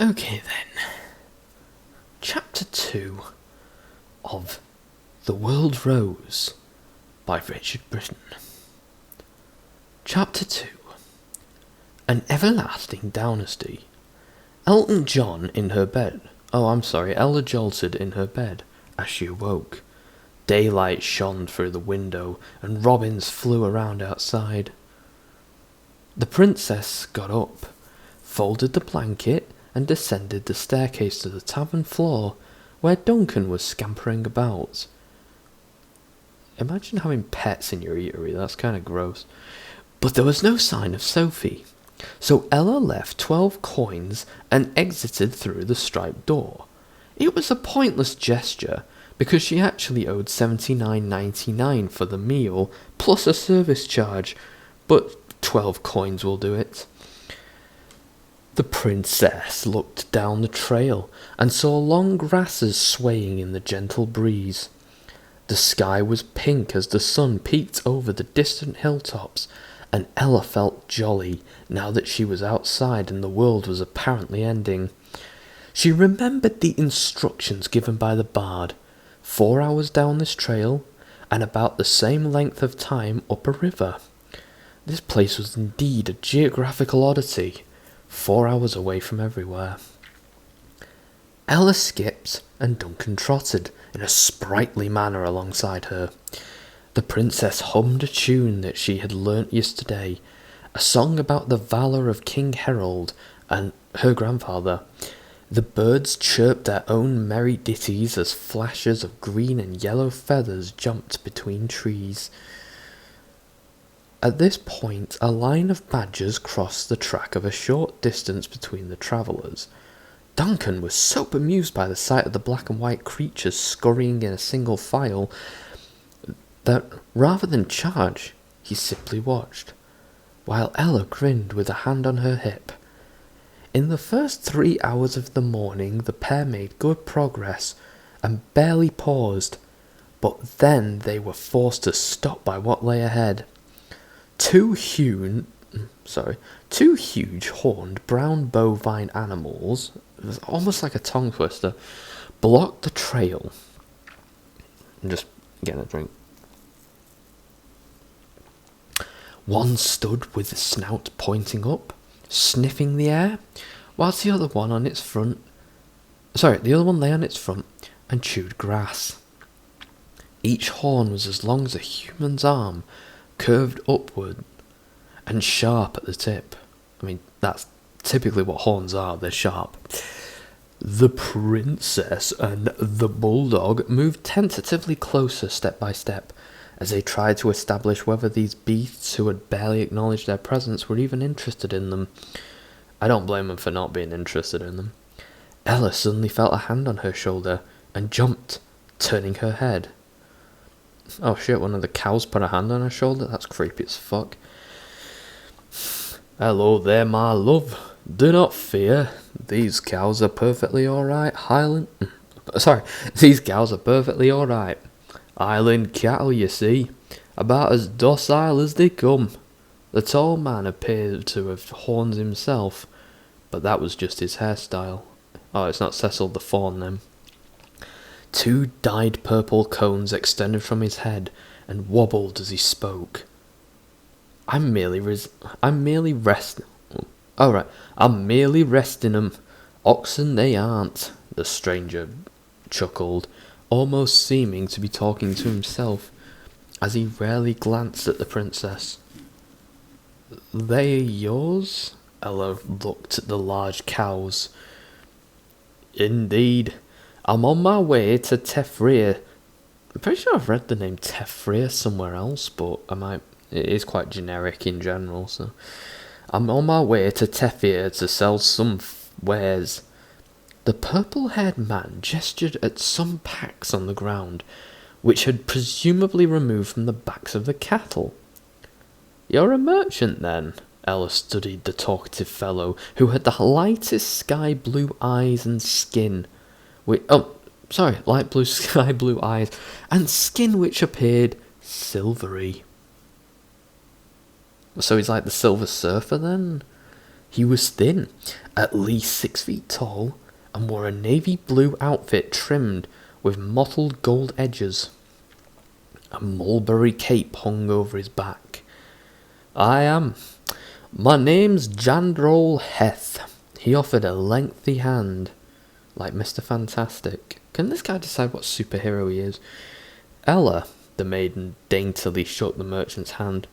Okay then. Chapter 2 of The World Rose by Richard Britton. Chapter 2. An Everlasting Dynasty. Elton John in her bed. Ella jolted in her bed as she awoke. Daylight shone through the window and robins flew around outside. The princess got up, folded the blanket and descended the staircase to the tavern floor where Duncan was scampering about. Imagine having pets in your eatery, that's kind of gross. But there was no sign of Sophie, so Ella left 12 coins and exited through the striped door. It was a pointless gesture, because she actually owed $79.99 for the meal, plus a service charge, but 12 coins will do it. The princess looked down the trail and saw long grasses swaying in the gentle breeze. The sky was pink as the sun peeked over the distant hilltops, and Ella felt jolly now that she was outside and the world was apparently ending. She remembered the instructions given by the bard: 4 hours down this trail, and about the same length of time up a river. This place was indeed a geographical oddity, 4 hours away from everywhere. Ella skipped, and Duncan trotted in a sprightly manner alongside her. The princess hummed a tune that she had learnt yesterday, a song about the valour of King Harold and her grandfather. The birds chirped their own merry ditties as flashes of green and yellow feathers jumped between trees. At this point, a line of badgers crossed the track of a short distance between the travellers. Duncan was so bemused by the sight of the black and white creatures scurrying in a single file that, rather than charge, he simply watched, while Ella grinned with a hand on her hip. In the first 3 hours of the morning the pair made good progress, and barely paused, but then they were forced to stop by what lay ahead. Two huge horned brown bovine animals, it was almost like a tongue twister, blocked the trail. I'm just getting a drink. One stood with the snout pointing up, sniffing the air, whilst the other one lay on its front and chewed grass. Each horn was as long as a human's arm, curved upward and sharp at the tip. I mean, that's typically what horns are, they're sharp. The princess and the bulldog moved tentatively closer step by step, as they tried to establish whether these beasts who had barely acknowledged their presence were even interested in them. I don't blame them for not being interested in them. Ella suddenly felt a hand on her shoulder and jumped, turning her head. Oh shit, one of the cows put a hand on her shoulder? That's creepy as fuck. Hello there, my love. Do not fear. These cows are perfectly alright. These cows are perfectly alright. Highland cattle, you see. About as docile as they come. The tall man appeared to have horns himself, but that was just his hairstyle. Oh, it's not Cecil the Fawn then. 2 dyed purple cones extended from his head and wobbled as he spoke. I'm merely resting 'em. Oxen they aren't, the stranger chuckled, almost seeming to be talking to himself, as he rarely glanced at the princess. They are yours? Ella looked at the large cows. Indeed. I'm on my way to Teffria. I'm pretty sure I've read the name Teffria somewhere else, but it is quite generic in general, so. I'm on my way to Teffria to sell some wares. The purple-haired man gestured at some packs on the ground, which had presumably removed from the backs of the cattle. You're a merchant, then? Ella studied the talkative fellow, who had the lightest sky-blue eyes and skin. Light blue sky-blue eyes, and skin which appeared silvery. So he's like the Silver Surfer, then? He was thin, at least 6 feet tall, and wore a navy blue outfit trimmed with mottled gold edges. A mulberry cape hung over his back. My name's Jandrol Heth. He offered a lengthy hand, like Mr. Fantastic. Can this guy decide what superhero he is? Ella, the maiden, daintily shook the merchant's hand.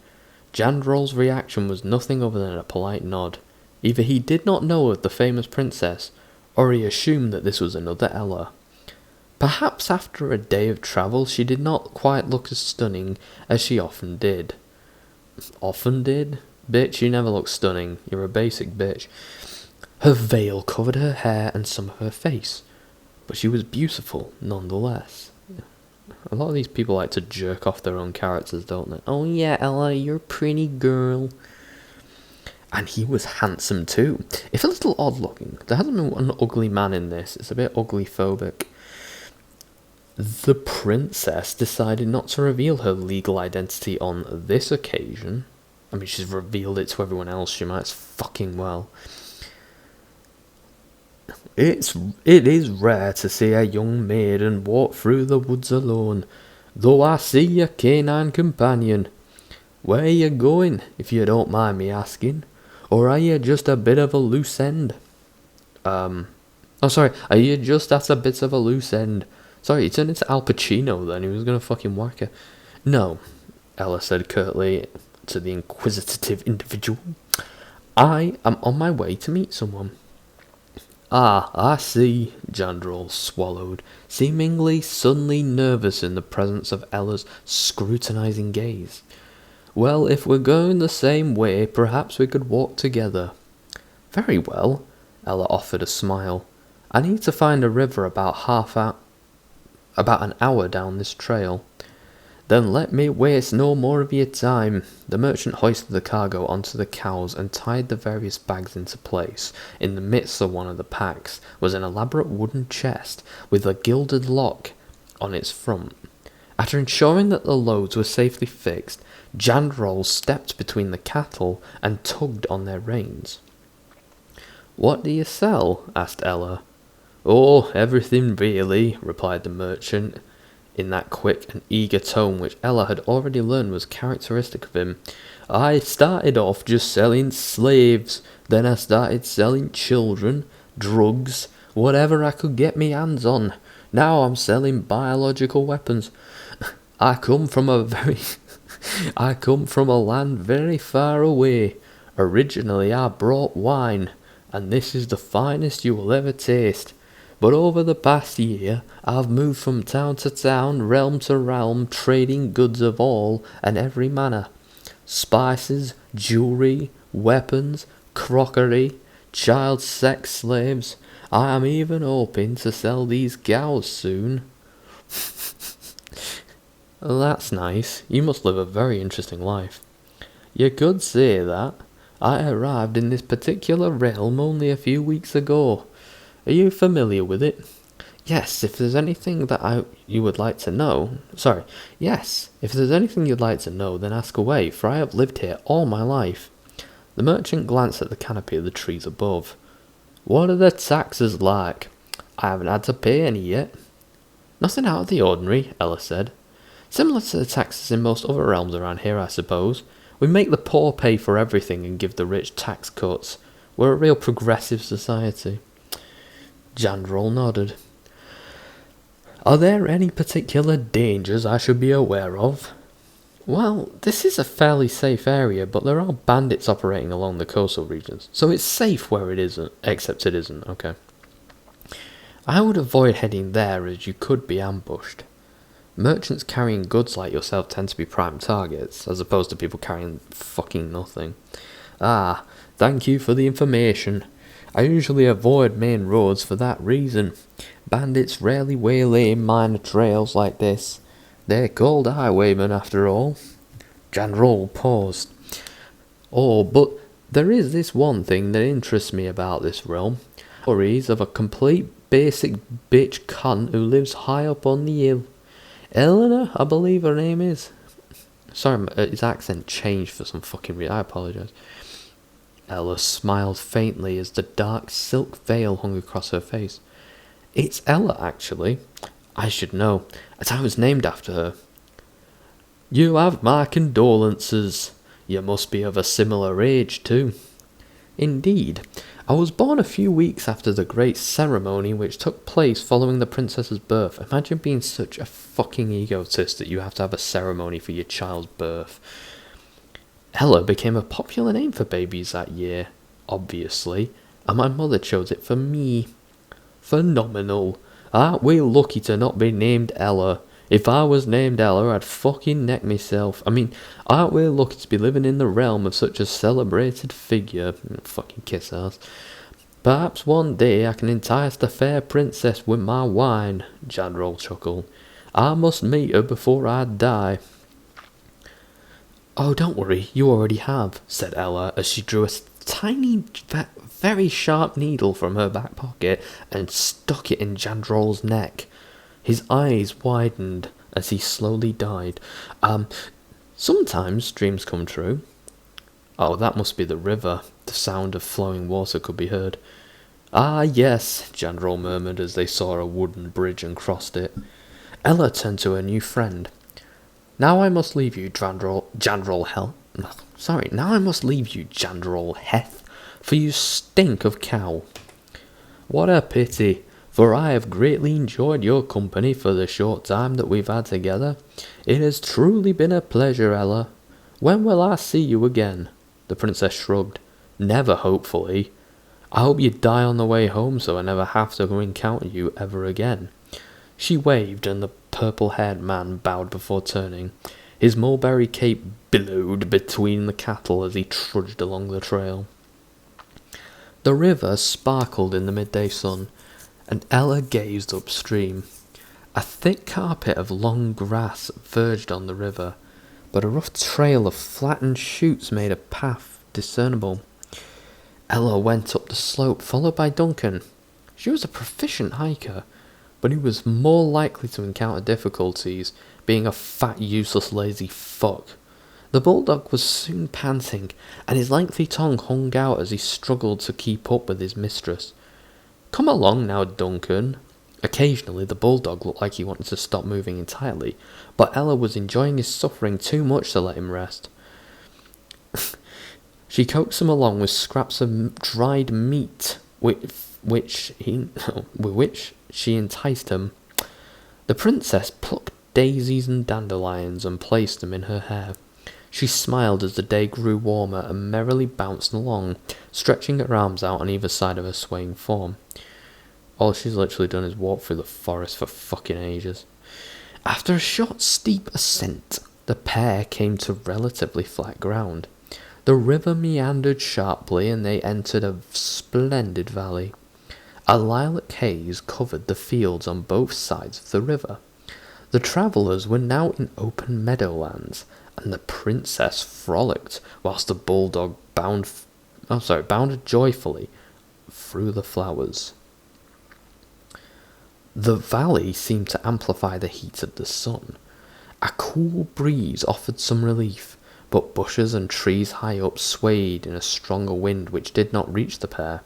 Jandrol's reaction was nothing other than a polite nod. Either he did not know of the famous princess, or he assumed that this was another Ella. Perhaps after a day of travel she did not quite look as stunning as she often did. Often did? Bitch, you never look stunning. You're a basic bitch. Her veil covered her hair and some of her face, but she was beautiful nonetheless. A lot of these people like to jerk off their own characters, don't they? Oh yeah, Ella, you're a pretty girl. And he was handsome too. If a little odd looking. There hasn't been an ugly man in this. It's a bit ugly phobic. The princess decided not to reveal her legal identity on this occasion. I mean, she's revealed it to everyone else. She might as fucking well. It is rare to see a young maiden walk through the woods alone, though I see your canine companion. Where are you going, if you don't mind me asking? Or are you just a bit of a loose end? Are you just at a bit of a loose end? Sorry, he turned into Al Pacino then, he was gonna fucking whack her. No, Ella said curtly to the inquisitive individual. I am on my way to meet someone. Ah, I see, Jandrol swallowed, seemingly suddenly nervous in the presence of Ella's scrutinizing gaze. Well, if we're going the same way, perhaps we could walk together. Very well, Ella offered a smile. I need to find a river about an hour down this trail. Then let me waste no more of your time. The merchant hoisted the cargo onto the cows and tied the various bags into place. In the midst of one of the packs was an elaborate wooden chest with a gilded lock on its front. After ensuring that the loads were safely fixed, Jandrol stepped between the cattle and tugged on their reins. What do you sell? Asked Ella. Oh, everything really, replied the merchant, in that quick and eager tone which Ella had already learned was characteristic of him. I started off just selling slaves, then I started selling children, drugs, whatever I could get me hands on. Now I'm selling biological weapons. I come from a land very far away. Originally I brought wine, and this is the finest you will ever taste. But over the past year, I've moved from town to town, realm to realm, trading goods of all and every manner. Spices, jewellery, weapons, crockery, child sex slaves. I am even hoping to sell these cows soon. Well, that's nice. You must live a very interesting life. You could say that. I arrived in this particular realm only a few weeks ago. Are you familiar with it? Yes, if there's anything that you would like to know... Yes, if there's anything you'd like to know, then ask away, for I have lived here all my life. The merchant glanced at the canopy of the trees above. What are the taxes like? I haven't had to pay any yet. Nothing out of the ordinary, Ella said. Similar to the taxes in most other realms around here, I suppose. We make the poor pay for everything and give the rich tax cuts. We're a real progressive society. Jandrol nodded. Are there any particular dangers I should be aware of? Well, this is a fairly safe area, but there are bandits operating along the coastal regions, so it's safe where it isn't, except it isn't, okay. I would avoid heading there as you could be ambushed. Merchants carrying goods like yourself tend to be prime targets, as opposed to people carrying fucking nothing. Ah, thank you for the information. I usually avoid main roads for that reason. Bandits rarely waylay minor trails like this. They're called highwaymen after all. Jandrol paused. Oh, but there is this one thing that interests me about this realm. Stories of a complete basic bitch cunt who lives high up on the hill. Eleanor, I believe her name is. Sorry, his accent changed for some fucking reason. I apologise. Ella smiled faintly as the dark silk veil hung across her face. It's Ella, actually. I should know, as I was named after her. You have my condolences. You must be of a similar age, too. Indeed. I was born a few weeks after the great ceremony which took place following the princess's birth. Imagine being such a fucking egotist that you have to have a ceremony for your child's birth. Ella became a popular name for babies that year, obviously, and my mother chose it for me. Phenomenal. Aren't we lucky to not be named Ella? If I was named Ella, I'd fucking neck myself. I mean, aren't we lucky to be living in the realm of such a celebrated figure? Fucking kiss ass. Perhaps one day I can entice the fair princess with my wine, Jandrol chuckled. I must meet her before I die. Oh, don't worry, you already have, said Ella as she drew a tiny, very sharp needle from her back pocket and stuck it in Jandrol's neck. His eyes widened as he slowly died. Sometimes dreams come true. Oh, that must be the river. The sound of flowing water could be heard. Ah, yes, Jandrol murmured as they saw a wooden bridge and crossed it. Ella turned to her new friend. Now I must leave you, Now I must leave you, Jandrol Heth, for you stink of cow. What a pity, for I have greatly enjoyed your company for the short time that we've had together. It has truly been a pleasure, Ella. When will I see you again? The princess shrugged. Never, hopefully. I hope you die on the way home so I never have to encounter you ever again. She waved, and the purple-haired man bowed before turning. His mulberry cape billowed between the cattle as he trudged along the trail. The river sparkled in the midday sun, and Ella gazed upstream. A thick carpet of long grass verged on the river, but a rough trail of flattened shoots made a path discernible. Ella went up the slope, followed by Duncan. She was a proficient hiker, but he was more likely to encounter difficulties, being a fat, useless, lazy fuck. The Bulldog was soon panting, and his lengthy tongue hung out as he struggled to keep up with his mistress. Come along now, Duncan. Occasionally the Bulldog looked like he wanted to stop moving entirely, but Ella was enjoying his suffering too much to let him rest. She coaxed him along with scraps of dried meat, with which she enticed him. The princess plucked daisies and dandelions and placed them in her hair. She smiled as the day grew warmer and merrily bounced along, stretching her arms out on either side of her swaying form. All she's literally done is walk through the forest for fucking ages. After a short steep ascent, the pair came to relatively flat ground. The river meandered sharply and they entered a splendid valley. A lilac haze covered the fields on both sides of the river. The travellers were now in open meadowlands, and the princess frolicked whilst the Bulldog bounded joyfully through the flowers. The valley seemed to amplify the heat of the sun. A cool breeze offered some relief, but bushes and trees high up swayed in a stronger wind which did not reach the pair.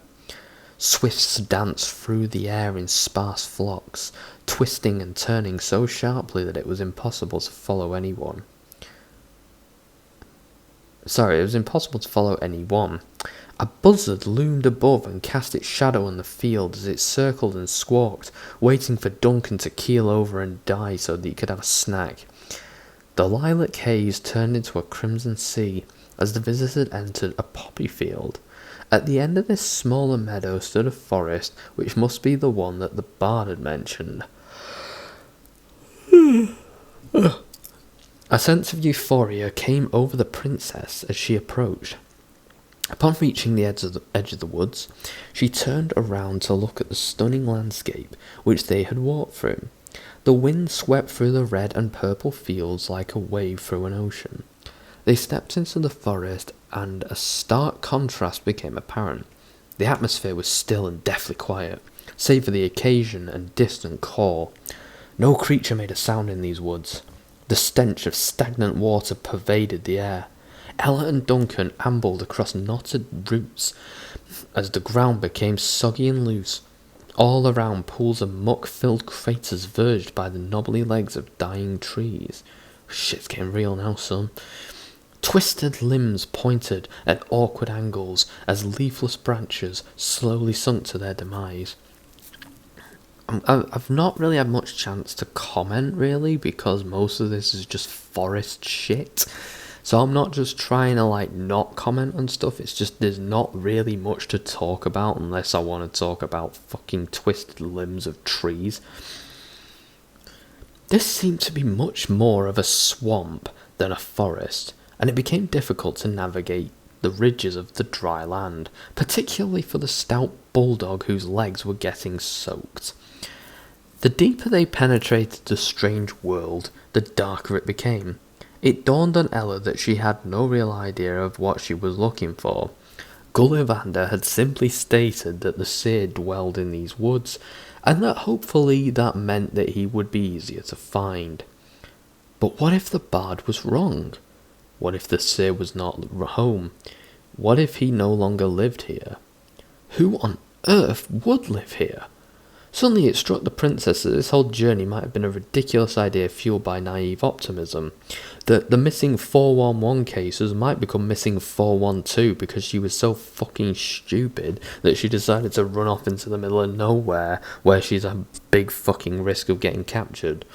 Swifts danced through the air in sparse flocks, twisting and turning so sharply that it was impossible to follow anyone. A buzzard loomed above and cast its shadow on the field as it circled and squawked, waiting for Duncan to keel over and die so that he could have a snack. The lilac haze turned into a crimson sea as the visitors entered a poppy field. At the end of this smaller meadow stood a forest, which must be the one that the bard had mentioned. A sense of euphoria came over the princess as she approached. Upon reaching the edge of the woods, she turned around to look at the stunning landscape which they had walked through. The wind swept through the red and purple fields like a wave through an ocean. They stepped into the forest, and a stark contrast became apparent. The atmosphere was still and deathly quiet, save for the occasion and distant call. No creature made a sound in these woods. The stench of stagnant water pervaded the air. Ella and Duncan ambled across knotted roots as the ground became soggy and loose. All around, pools of muck-filled craters verged by the knobbly legs of dying trees. Shit's getting real now, son. Twisted limbs pointed at awkward angles as leafless branches slowly sunk to their demise. I've not really had much chance to comment, really, because most of this is just forest shit. So I'm not just trying to, not comment on stuff. It's just there's not really much to talk about unless I want to talk about fucking twisted limbs of trees. This seemed to be much more of a swamp than a forest, and it became difficult to navigate the ridges of the dry land, particularly for the stout bulldog whose legs were getting soaked. The deeper they penetrated the strange world, the darker it became. It dawned on Ella that she had no real idea of what she was looking for. Gullivander had simply stated that the seer dwelled in these woods, and that hopefully that meant that he would be easier to find. But what if the bard was wrong? What if the seer was not home? What if he no longer lived here? Who on earth would live here? Suddenly it struck the princess that this whole journey might have been a ridiculous idea fueled by naive optimism. That the missing 411 cases might become missing 412 because she was so fucking stupid that she decided to run off into the middle of nowhere where she's a big fucking risk of getting captured.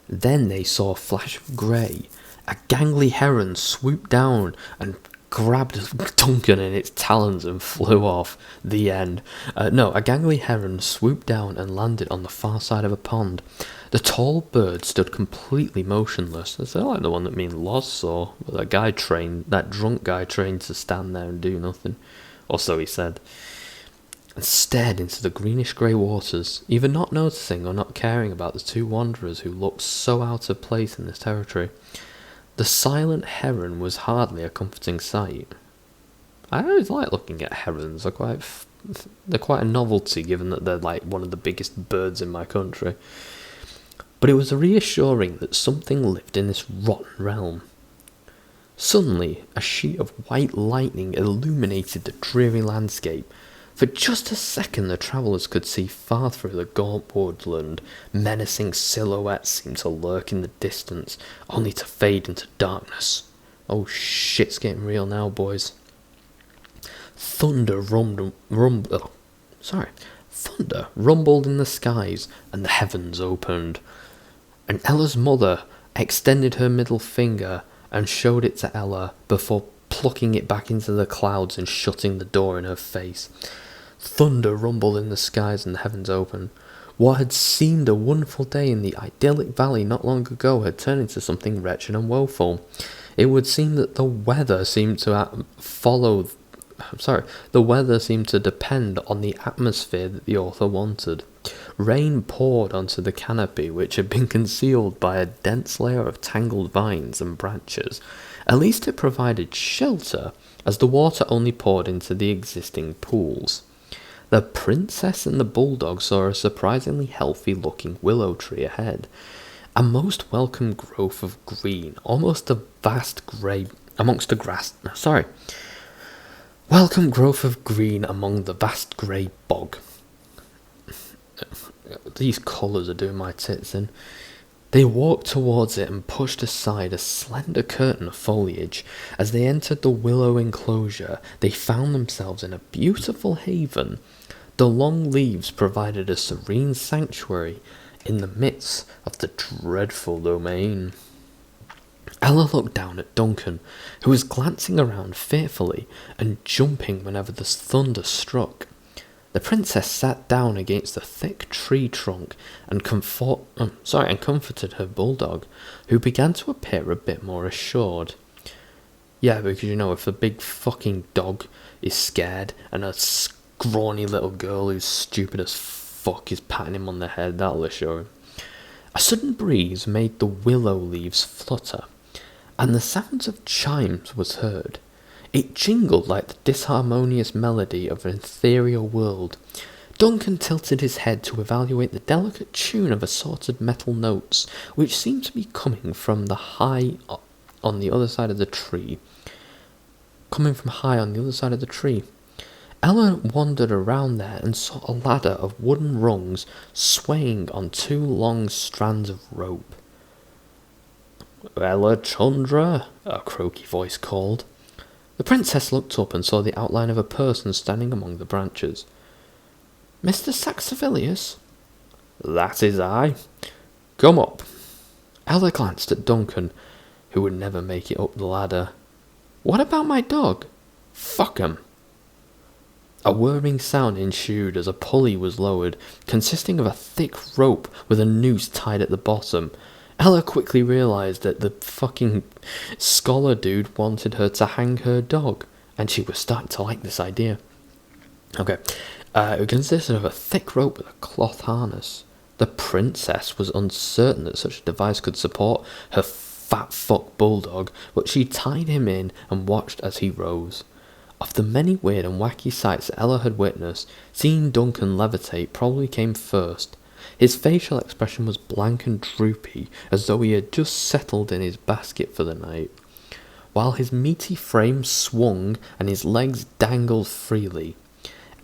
Then they saw a flash of grey. A gangly heron swooped down and grabbed Duncan in its talons and flew off. The end. A gangly heron swooped down and landed on the far side of a pond. The tall bird stood completely motionless. That's like the one that me and Loz saw. That drunk guy trained to stand there and do nothing. Or so he said. And stared into the greenish-grey waters, either not noticing or not caring about the two wanderers who looked so out of place in this territory. The silent heron was hardly a comforting sight. I always like looking at herons. They're quite a novelty, given that they're like one of the biggest birds in my country. But it was reassuring that something lived in this rotten realm. Suddenly, a sheet of white lightning illuminated the dreary landscape. For just a second the travellers could see far through the gaunt woodland. Menacing silhouettes seemed to lurk in the distance, only to fade into darkness. Oh shit's getting real now, boys. Thunder rumbled in the skies, and the heavens opened. And Ella's mother extended her middle finger and showed it to Ella before plucking it back into the clouds and shutting the door in her face. Thunder rumbled in the skies and the heavens opened. What had seemed a wonderful day in the idyllic valley not long ago had turned into something wretched and woeful. It would seem that the weather seemed to depend on the atmosphere that the author wanted. Rain poured onto the canopy, which had been concealed by a dense layer of tangled vines and branches. At least it provided shelter, as the water only poured into the existing pools. The princess and the bulldog saw a surprisingly healthy-looking willow tree ahead. A most welcome growth of green, almost a vast grey amongst the grass. Welcome growth of green among the vast grey bog. These colours are doing my tits in. They walked towards it and pushed aside a slender curtain of foliage. As they entered the willow enclosure, they found themselves in a beautiful haven. The long leaves provided a serene sanctuary in the midst of the dreadful domain. Ella looked down at Duncan, who was glancing around fearfully and jumping whenever the thunder struck. The princess sat down against a thick tree trunk and comforted her bulldog, who began to appear a bit more assured. Yeah, because if a big fucking dog is scared and a scrawny little girl who's stupid as fuck is patting him on the head, that'll assure him. A sudden breeze made the willow leaves flutter, and the sounds of chimes was heard. It jingled like the disharmonious melody of an ethereal world. Duncan tilted his head to evaluate the delicate tune of assorted metal notes, which seemed to be coming from the high on the other side of the tree. Coming from high on the other side of the tree. Ella wandered around there and saw a ladder of wooden rungs swaying on 2 long strands of rope. "Ella Chandra," a croaky voice called. The princess looked up and saw the outline of a person standing among the branches. "Mr. Saxophilius?" "That is I. Come up." Ella glanced at Duncan, who would never make it up the ladder. "What about my dog?" "Fuck 'em." A whirring sound ensued as a pulley was lowered, consisting of a thick rope with a noose tied at the bottom. Ella quickly realised that the fucking scholar dude wanted her to hang her dog, and she was starting to like this idea. Okay, it consisted of a thick rope with a cloth harness. The princess was uncertain that such a device could support her fat fuck Bulldog, but she tied him in and watched as he rose. Of the many weird and wacky sights Ella had witnessed, seeing Duncan levitate probably came first. His facial expression was blank and droopy, as though he had just settled in his basket for the night, while his meaty frame swung and his legs dangled freely.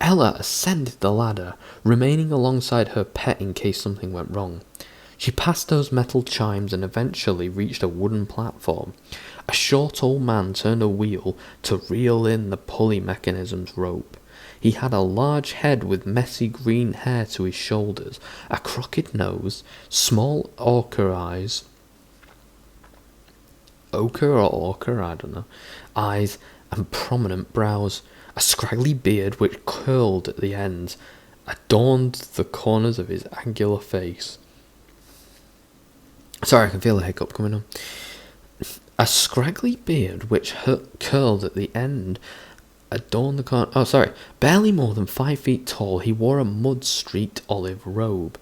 Ella ascended the ladder, remaining alongside her pet in case something went wrong. She passed those metal chimes and eventually reached a wooden platform. A short old man turned a wheel to reel in the pulley mechanism's rope. He had a large head with messy green hair to his shoulders, a crooked nose, small ochre eyes, ochre or ochre, I don't know, eyes and prominent brows. A scraggly beard which curled at the ends adorned the corners of his angular face. Sorry, I can feel a hiccup coming on. A scraggly beard which curled at the end adorned the corner. Oh, sorry. Barely more than 5 feet tall, he wore a mud-streaked olive robe.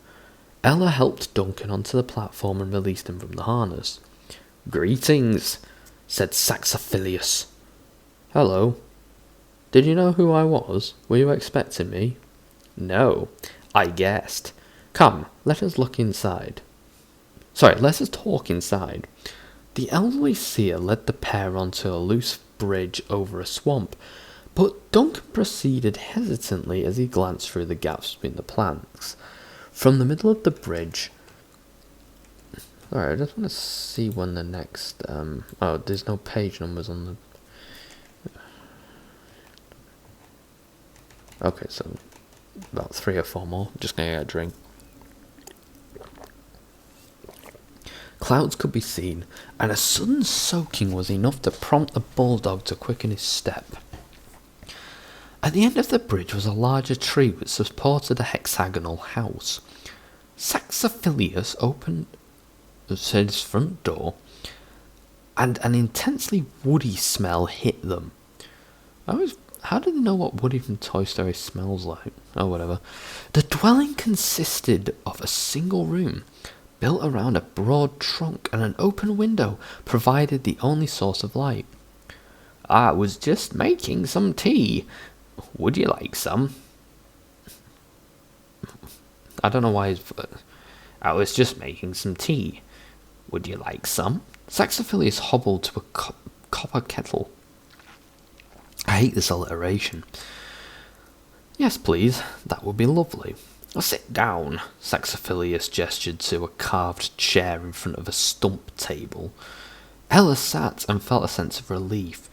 Ella helped Duncan onto the platform and released him from the harness. "Greetings," said Saxophilius. "Hello. Did you know who I was? Were you expecting me?" "No, I guessed. Come, let us look inside. Sorry, let us talk inside." The elderly seer led the pair onto a loose bridge over a swamp, but Duncan proceeded hesitantly as he glanced through the gaps between the planks. From the middle of the bridge... Sorry, I just want to see when the next... oh, there's no page numbers on the... Okay, so about 3 or 4 more. Just gonna get a drink. Clouds could be seen, and a sudden soaking was enough to prompt the Bulldog to quicken his step. At the end of the bridge was a larger tree which supported a hexagonal house. Saxophilius opened his front door, and an intensely woody smell hit them. How do they know what Woody from Toy Story smells like? Oh, whatever. The dwelling consisted of a single room, built around a broad trunk, and an open window provided the only source of light. "I was just making some tea. Would you like some?" I don't know why I was just making some tea. Would you like some? Saxophilius hobbled to a copper kettle. I hate this alliteration. "Yes, please. That would be lovely." "Sit down." Saxophilius gestured to a carved chair in front of a stump table. Ella sat and felt a sense of relief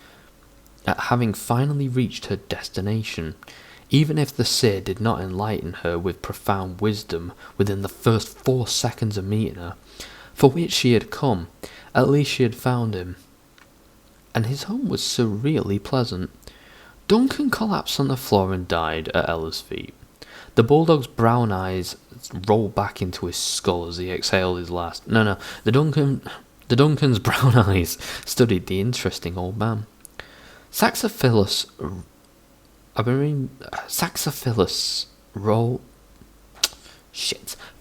at having finally reached her destination, even if the seer did not enlighten her with profound wisdom within the first 4 seconds of meeting her, for which she had come. At least she had found him, and his home was surreally pleasant. Duncan collapsed on the floor and died at Ella's feet. The Bulldog's brown eyes rolled back into his skull as he exhaled his last... The Duncan's brown eyes studied the interesting old man. Saxophilus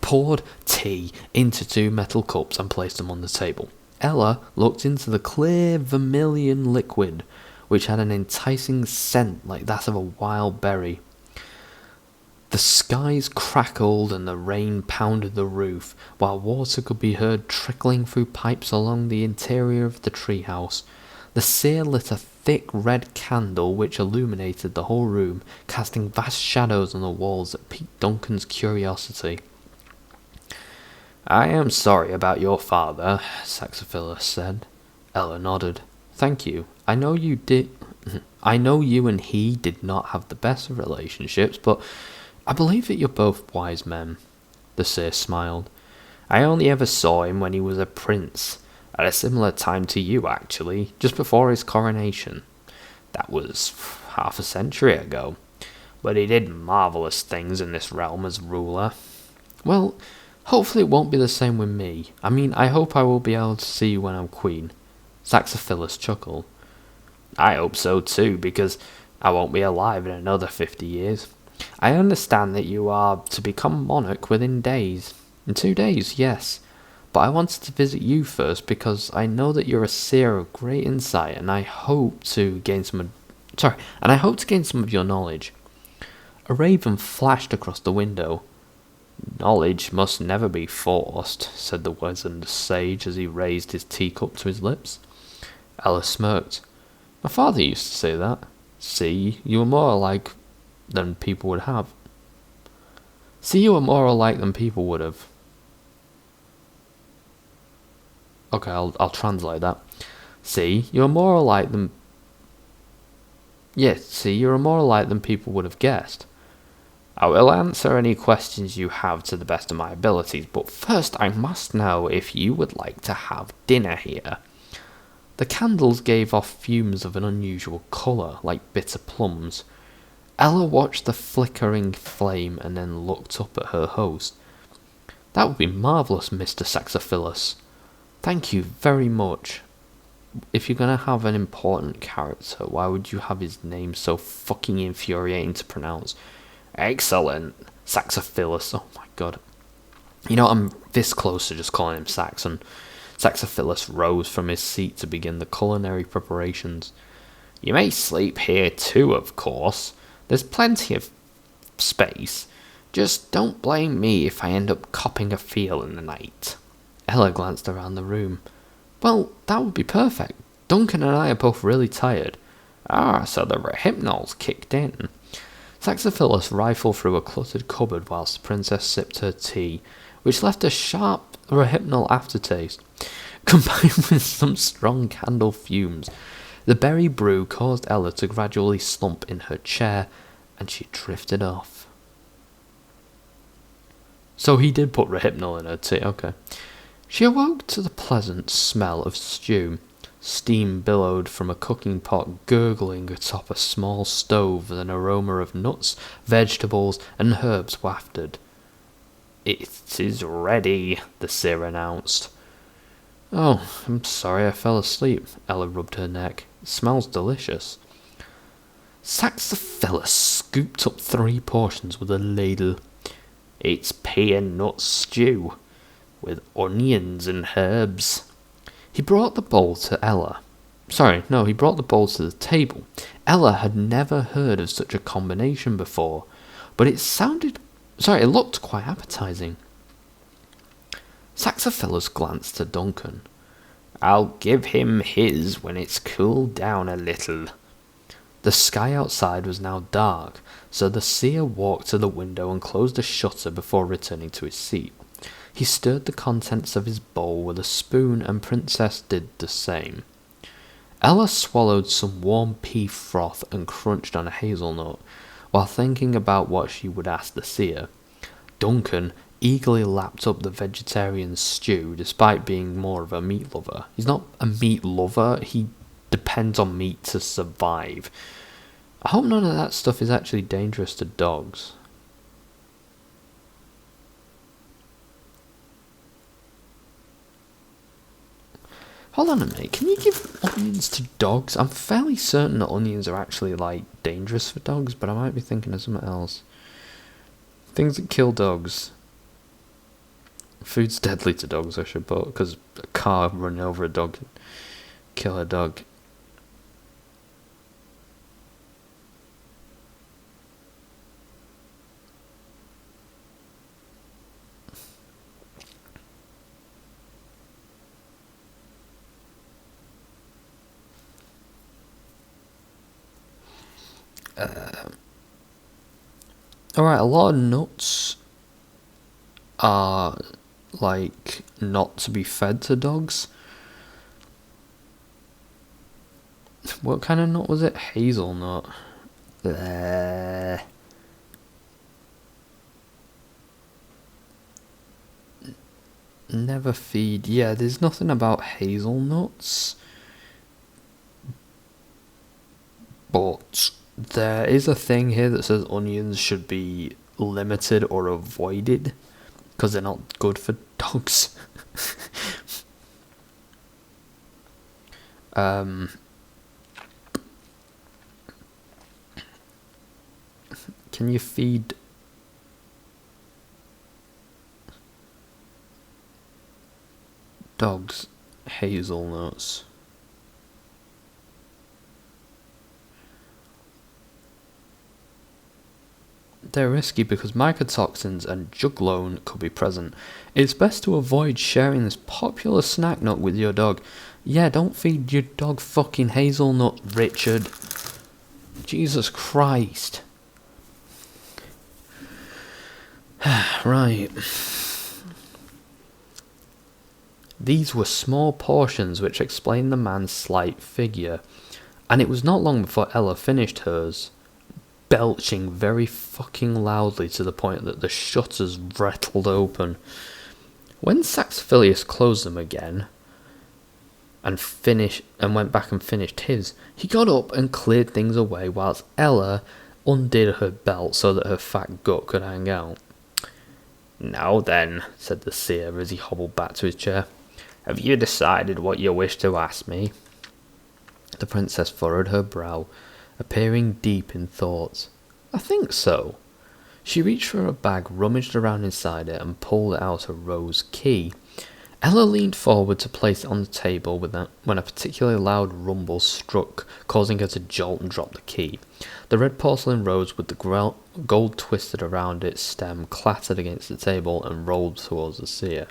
poured tea into 2 metal cups and placed them on the table. Ella looked into the clear vermilion liquid, which had an enticing scent like that of a wild berry. The skies crackled and the rain pounded the roof, while water could be heard trickling through pipes along the interior of the treehouse. The seer lit a thick red candle which illuminated the whole room, casting vast shadows on the walls that piqued Duncan's curiosity. "I am sorry about your father," Saxophilus said. Ella nodded. "Thank you. I know you and he did not have the best of relationships, but I believe that you're both wise men." The seer smiled. "I only ever saw him when he was a prince, at a similar time to you, actually, just before his coronation. That was half a century ago. But he did marvellous things in this realm as ruler." "Well, hopefully it won't be the same with me. I mean, I hope I will be able to see you when I'm queen." Saxophilus chuckled. "I hope so too, because I won't be alive in another 50 years. I understand that you are to become monarch within days." "In 2 days, yes. But I wanted to visit you first because I know that you're a seer of great insight, and I hope to gain some of your knowledge." A raven flashed across the window. "Knowledge must never be forced," said the wizened sage as he raised his teacup to his lips. Ella smirked. "My father used to say that. See, you were more alike than people would have. Okay, I'll translate that. See, you're more alike than... Yes, see, you're more alike than people would have guessed." "I will answer any questions you have to the best of my abilities, but first I must know if you would like to have dinner here." The candles gave off fumes of an unusual colour, like bitter plums. Ella watched the flickering flame and then looked up at her host. "That would be marvellous, Mr. Saxophilus. Thank you very much. If you're going to have an important character, why would you have his name so fucking infuriating to pronounce?" "Excellent, Saxophilus." Oh my god. You know, I'm this close to just calling him Saxon. Saxophilus rose from his seat to begin the culinary preparations. "You may sleep here too, of course. There's plenty of space. Just don't blame me if I end up copping a feel in the night." Ella glanced around the room. "Well, that would be perfect. Duncan and I are both really tired." "Ah, so the rehypnol's kicked in." Saxophilus rifled through a cluttered cupboard whilst the princess sipped her tea, which left a sharp rehypnol aftertaste. Combined with some strong candle fumes, the berry brew caused Ella to gradually slump in her chair, and she drifted off. So he did put rehypnol in her tea, okay. She awoke to the pleasant smell of stew. Steam billowed from a cooking pot gurgling atop a small stove, and an aroma of nuts, vegetables, and herbs wafted. "It is ready," the seer announced. "Oh, I'm sorry I fell asleep." Ella rubbed her neck. "It smells delicious." Saxophilus scooped up 3 portions with a ladle. "It's pea and nut stew, with onions and herbs." He brought the bowl to Ella. He brought the bowl to the table. Ella had never heard of such a combination before, but it looked quite appetizing. Saxophilus glanced to Duncan. "I'll give him his when it's cooled down a little." The sky outside was now dark, so the seer walked to the window and closed a shutter before returning to his seat. He stirred the contents of his bowl with a spoon, and Princess did the same. Ella swallowed some warm pea froth and crunched on a hazelnut, while thinking about what she would ask the seer. Duncan eagerly lapped up the vegetarian stew, despite being more of a meat lover. He's not a meat lover, he depends on meat to survive. I hope none of that stuff is actually dangerous to dogs. Hold on a minute, can you give onions to dogs? I'm fairly certain that onions are actually, dangerous for dogs, but I might be thinking of something else. Things that kill dogs. Food's deadly to dogs, I should put, because a car running over a dog can kill a dog. Alright, a lot of nuts are, like, not to be fed to dogs. What kind of nut was it? Hazelnut. Never feed. Yeah, there's nothing about hazelnuts. But there is a thing here that says onions should be limited or avoided because they're not good for dogs. Can you feed dogs hazelnuts? They're risky because mycotoxins and juglone could be present. It's best to avoid sharing this popular snack nut with your dog. Yeah, don't feed your dog fucking hazelnut, Richard. Jesus Christ. Right. These were small portions which explained the man's slight figure, and it was not long before Ella finished hers, belching very fucking loudly to the point that the shutters rattled open. When Saxophilus closed them again and went back and finished his, he got up and cleared things away whilst Ella undid her belt so that her fat gut could hang out. "Now then," said the seer as he hobbled back to his chair, "have you decided what you wish to ask me?" The princess furrowed her brow, appearing deep in thought. "I think so." She reached for a bag, rummaged around inside it, and pulled out a rose key. Ella leaned forward to place it on the table when a particularly loud rumble struck, causing her to jolt and drop the key. The red porcelain rose with the gold twisted around its stem clattered against the table and rolled towards the seer.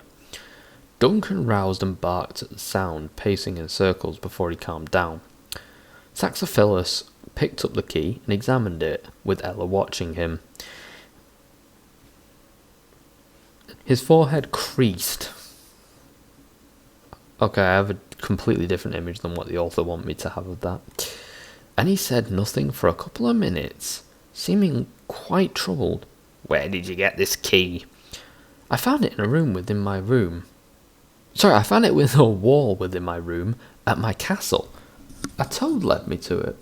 Duncan roused and barked at the sound, pacing in circles before he calmed down. Saxophilus picked up the key and examined it, with Ella watching him. His forehead creased. Okay, I have a completely different image than what the author wanted me to have of that. And he said nothing for a couple of minutes, seeming quite troubled. "Where did you get this key?" I found it in a wall within my room at my castle. A toad led me to it.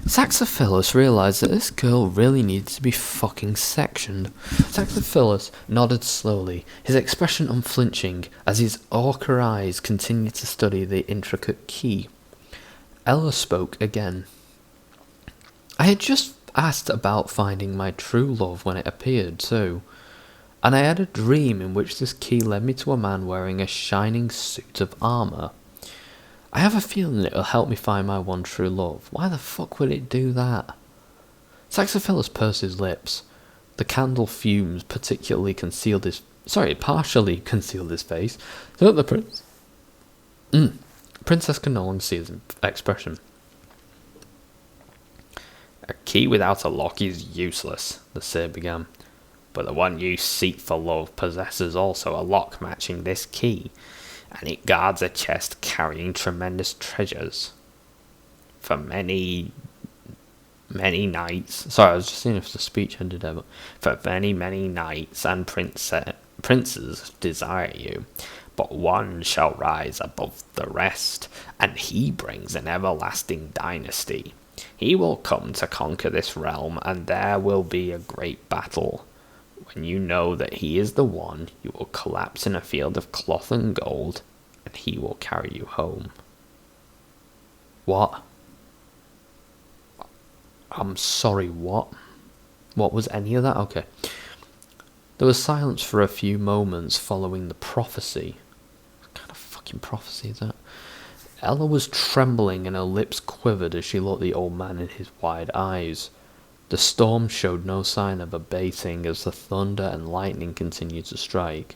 Saxophilus realised that this girl really needed to be fucking sectioned. Saxophilus nodded slowly, his expression unflinching, as his ochre eyes continued to study the intricate key. Ella spoke again. "I had just asked about finding my true love when it appeared, too. And I had a dream in which this key led me to a man wearing a shining suit of armour. I have a feeling it'll help me find my one true love. Why the fuck would it do that?" Saxophilus pursed his lips. The candle fumes partially concealed his face, so that the princess could no longer see his expression. "A key without a lock is useless," the seer began. "But the one you seek for love possesses also a lock matching this key, and it guards a chest carrying tremendous treasures. For many nights..." Sorry, I was just seeing if the speech ended ever. "For many knights and princes desire you, but one shall rise above the rest, and he brings an everlasting dynasty. He will come to conquer this realm, and there will be a great battle. When you know that he is the one, you will collapse in a field of cloth and gold, and he will carry you home." What? I'm sorry, what? What was any of that? Okay. There was silence for a few moments following the prophecy. What kind of fucking prophecy is that? Ella was trembling and her lips quivered as she looked the old man in his wide eyes. The storm showed no sign of abating as the thunder and lightning continued to strike.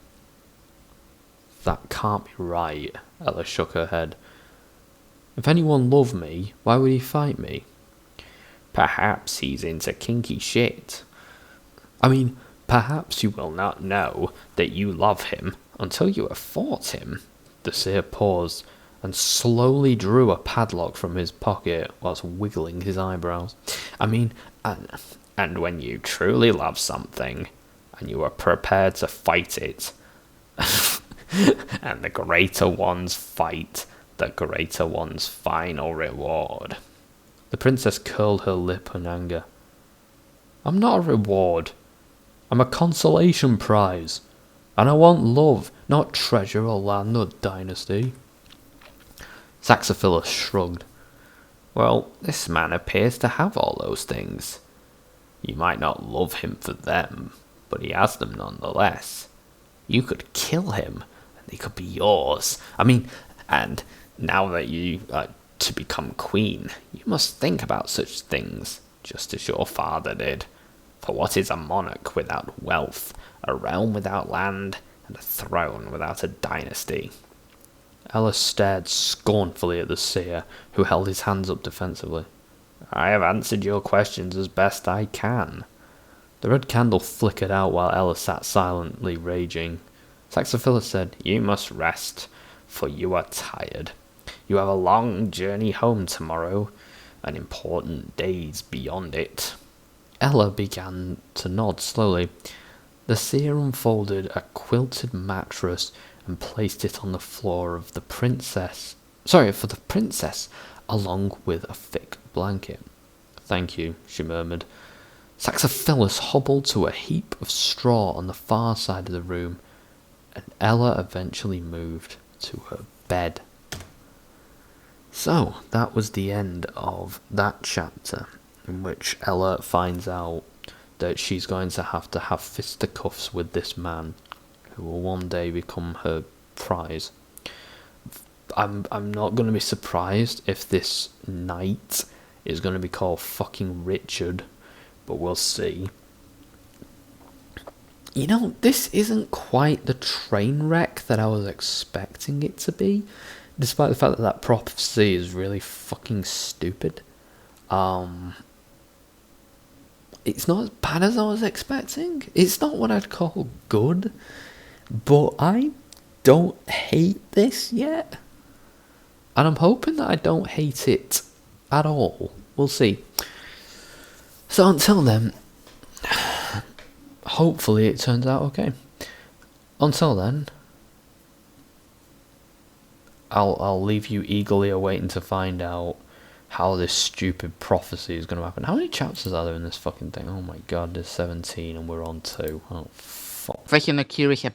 "That can't be right," Ella shook her head. "If anyone loved me, why would he fight me?" Perhaps he's into kinky shit. I mean, perhaps you will not know that you love him until you have fought him. The seer paused and slowly drew a padlock from his pocket whilst wiggling his eyebrows. I mean, and when you truly love something, and you are prepared to fight it, and the greater ones fight, the greater one's final reward. The princess curled her lip in anger. I'm not a reward. I'm a consolation prize. And I want love, not treasure or land or dynasty. Saxophilus shrugged. Well, this man appears to have all those things. You might not love him for them, but he has them nonetheless. You could kill him, and they could be yours. I mean, and now that you are to become queen, you must think about such things, just as your father did. For what is a monarch without wealth, a realm without land, and a throne without a dynasty? Ella stared scornfully at the seer, who held his hands up defensively. I have answered your questions as best I can. The red candle flickered out while Ella sat silently raging. Saxophilus said, You must rest, for you are tired. You have a long journey home tomorrow, and important days beyond it. Ella began to nod slowly. The seer unfolded a quilted mattress and placed it on the floor of the princess. For the princess, along with a thick blanket. Thank you, she murmured. Saxophilus hobbled to a heap of straw on the far side of the room, and Ella eventually moved to her bed. So, that was the end of that chapter, in which Ella finds out that she's going to have fisticuffs with this man, who will one day become her prize. I'm not going to be surprised if this knight is going to be called fucking Richard, but we'll see. You know, this isn't quite the train wreck that I was expecting it to be, despite the fact that that prophecy is really fucking stupid. It's not as bad as I was expecting. It's not what I'd call good, but I don't hate this yet. And I'm hoping that I don't hate it at all. We'll see. So until then, hopefully it turns out okay. Until then, I'll leave you eagerly awaiting to find out how this stupid prophecy is going to happen. How many chapters are there in this fucking thing? Oh my god, there's 17 and we're on 2. Oh fuck. Welche Kirche